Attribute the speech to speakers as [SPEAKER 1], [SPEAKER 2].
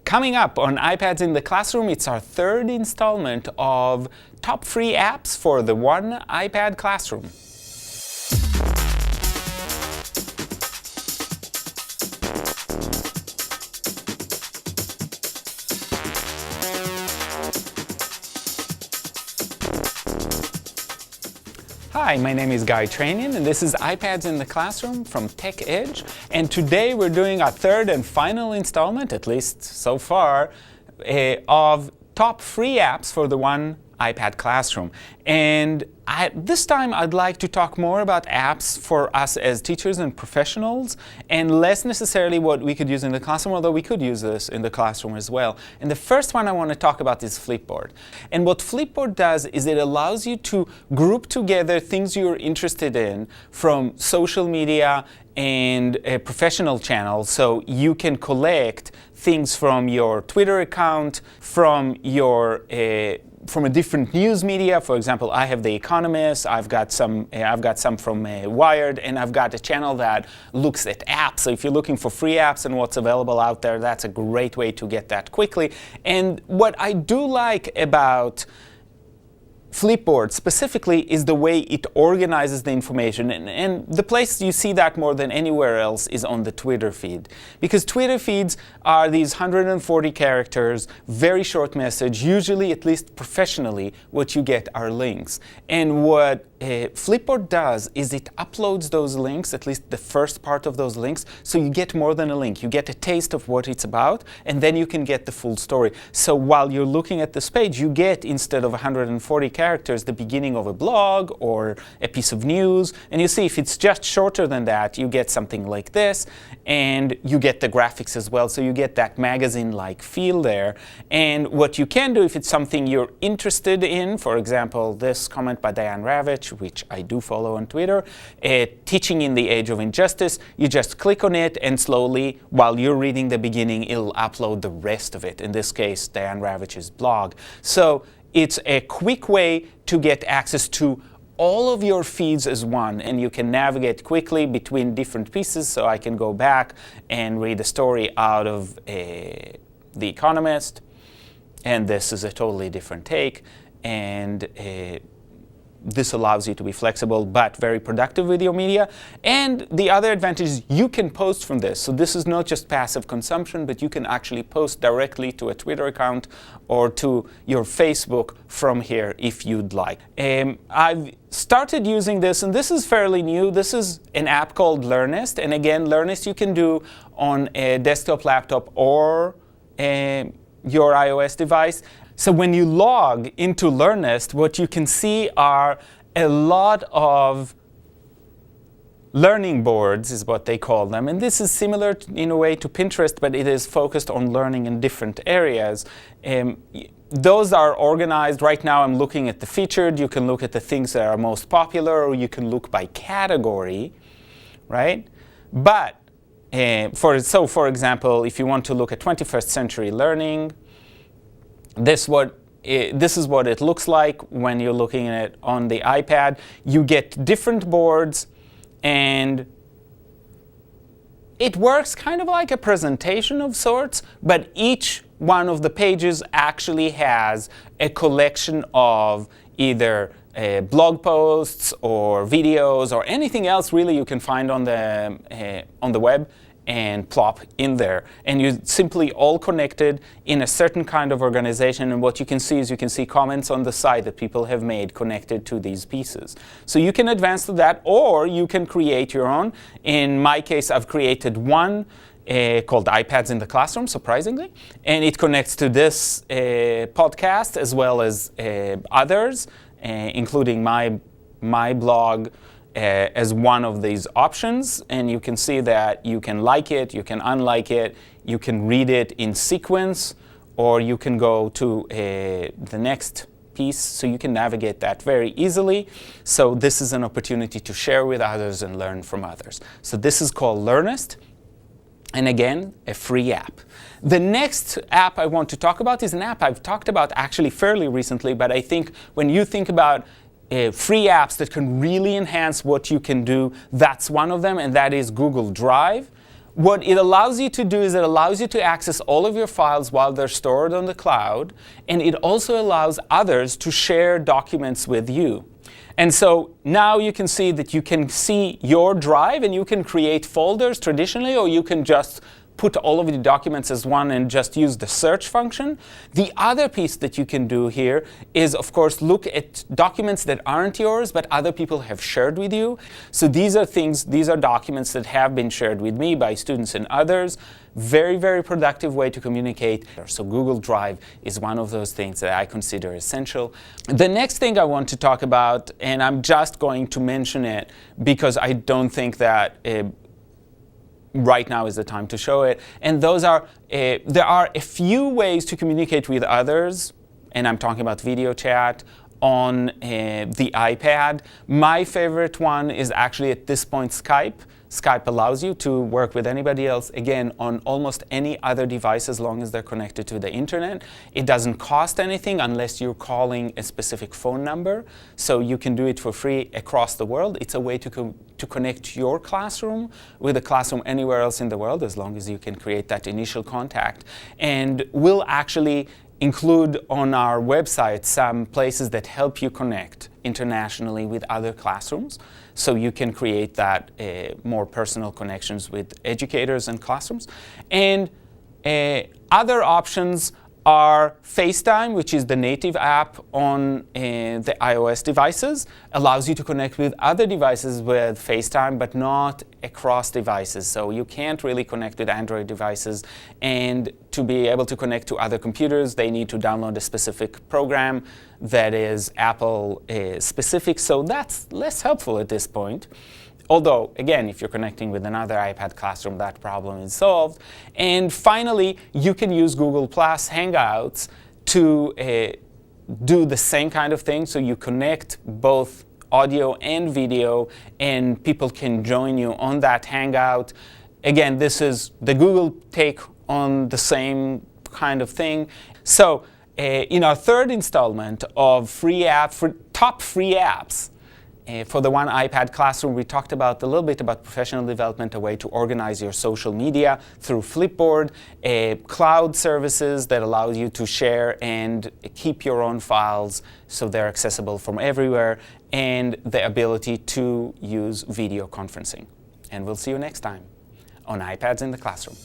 [SPEAKER 1] Coming up on iPads in the Classroom, it's our third installment of top free apps for the One iPad Classroom. Hi, my name is Guy Tranian, and this is iPads in the Classroom from Tech Edge. And today we're doing our third and final installment, at least so far, of top free apps for the One iPad Classroom. And this time I'd like to talk more about apps for us as teachers and professionals, and less necessarily what we could use in the classroom, although we could use this in the classroom as well. And the first one I want to talk about is Flipboard. And what Flipboard does is it allows you to group together things you're interested in from social media and professional channels, so you can collect things from your Twitter account, from a different news media. For example, I have The Economist, I've got some from Wired, and I've got a channel that looks at apps. So if you're looking for free apps and what's available out there, that's a great way to get that quickly. And what I do like about Flipboard specifically is the way it organizes the information, and the place you see that more than anywhere else is on the Twitter feed, because Twitter feeds are these 140 characters, very short message. Usually, at least professionally, what you get are links. And what Flipboard does is it uploads those links, at least the first part of those links, so you get more than a link. You get a taste of what it's about, and then you can get the full story. So while you're looking at this page, you get, instead of 140 characters, the beginning of a blog or a piece of news. And you see, if it's just shorter than that, you get something like this, and you get the graphics as well, so you get that magazine-like feel there. And what you can do if it's something you're interested in, for example, this comment by Diane Ravitch, which I do follow on Twitter, Teaching in the Age of Injustice, you just click on it, and slowly, while you're reading the beginning, it'll upload the rest of it, in this case, Diane Ravitch's blog. So it's a quick way to get access to all of your feeds as one, and you can navigate quickly between different pieces. So I can go back and read a story out of The Economist, and this is a totally different take, and this allows you to be flexible but very productive with your media. And the other advantage is you can post from this. So this is not just passive consumption, but you can actually post directly to a Twitter account or to your Facebook from here if you'd like. I've started using this, and this is fairly new. This is an app called Learnist. And again, Learnist you can do on a desktop, laptop, or your iOS device. So when you log into Learnist, what you can see are a lot of learning boards, is what they call them. And this is similar in a way to Pinterest, but it is focused on learning in different areas. Those are organized. Right now I'm looking at the featured. You can look at the things that are most popular, or you can look by category, right? But for example, if you want to look at 21st century learning, this is what it looks like when you're looking at it on the iPad. You get different boards, and it works kind of like a presentation of sorts, but each one of the pages actually has a collection of either blog posts or videos or anything else really you can find on the web, and plop in there. And you're simply all connected in a certain kind of organization. And what you can see is you can see comments on the side that people have made connected to these pieces. So you can advance to that, or you can create your own. In my case, I've created one called iPads in the Classroom, surprisingly. And it connects to this podcast as well as others, including my blog, as one of these options. And you can see that you can like it, you can unlike it, you can read it in sequence, or you can go to the next piece, so you can navigate that very easily. So this is an opportunity to share with others and learn from others. So this is called Learnist, and again, a free app. The next app I want to talk about is an app I've talked about actually fairly recently, but I think when you think about free apps that can really enhance what you can do, that's one of them, and that is Google Drive. what it allows you to do is it allows you to access all of your files while they're stored on the cloud, and it also allows others to share documents with you. And so now you can see that you can see your drive and you can create folders traditionally, or you can just put all of the documents as one and just use the search function. The other piece that you can do here is, of course, look at documents that aren't yours but other people have shared with you. So these are documents that have been shared with me by students and others. Very, very productive way to communicate. So Google Drive is one of those things that I consider essential. The next thing I want to talk about, and I'm just going to mention it because I don't think that right now is the time to show it. And those are, there are a few ways to communicate with others, and I'm talking about video chat on the iPad. My favorite one is actually at this point Skype. Skype allows you to work with anybody else, again, on almost any other device as long as they're connected to the internet. It doesn't cost anything unless you're calling a specific phone number, so you can do it for free across the world. It's a way to connect your classroom with a classroom anywhere else in the world, as long as you can create that initial contact. And we'll actually include on our website some places that help you connect internationally with other classrooms, so you can create that more personal connections with educators and classrooms. And other options are FaceTime, which is the native app on the iOS devices. Allows you to connect with other devices with FaceTime, but not across devices. So you can't really connect with Android devices. And to be able to connect to other computers, they need to download a specific program that is Apple specific. So that's less helpful at this point. Although, again, if you're connecting with another iPad classroom, that problem is solved. And finally, you can use Google Plus Hangouts to do the same kind of thing. So you connect both audio and video, and people can join you on that Hangout. Again, this is the Google take on the same kind of thing. So in our third installment of top free apps, for the One iPad Classroom, we talked about a little bit about professional development, a way to organize your social media through Flipboard, cloud services that allow you to share and keep your own files so they're accessible from everywhere, and the ability to use video conferencing. And we'll see you next time on iPads in the Classroom.